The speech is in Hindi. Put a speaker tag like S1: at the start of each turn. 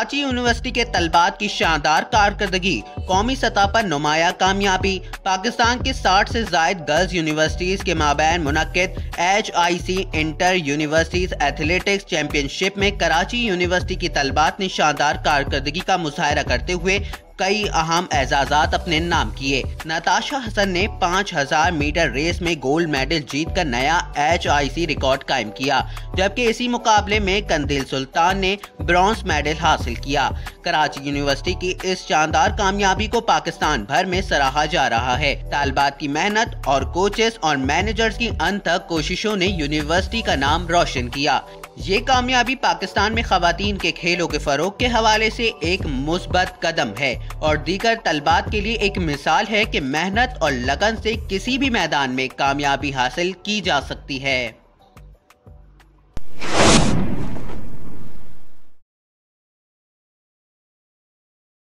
S1: कराची यूनिवर्सिटी के तलबात की शानदार कारकर्दगी, कौमी सतह पर नुमाया कामयाबी। पाकिस्तान के 60 से जायद गर्ल्स यूनिवर्सिटीज के माबैन मुनक्किद HIC inter universities athletics championship में कराची यूनिवर्सिटी की तलबात ने शानदार कारकर्दगी का मुजाहरा करते हुए कई अहम एजाजात अपने नाम किए। नताशा हसन ने 5000 मीटर रेस में गोल्ड मेडल जीतकर नया HIC रिकॉर्ड कायम किया, जबकि इसी मुकाबले में कंदिल सुल्तान ने ब्रॉन्ज मेडल हासिल किया। कराची यूनिवर्सिटी की इस शानदार कामयाबी को पाकिस्तान भर में सराहा जा रहा है। तालिबात की मेहनत और कोचेस और मैनेजर्स की अनथक कोशिशों ने यूनिवर्सिटी का नाम रोशन किया। ये कामयाबी पाकिस्तान में खवातीन के खेलों के फरोग के हवाले से एक मुस्बत कदम है और दीगर तलबात के लिए एक मिसाल है कि मेहनत और लगन से किसी भी मैदान में कामयाबी हासिल की जा सकती है।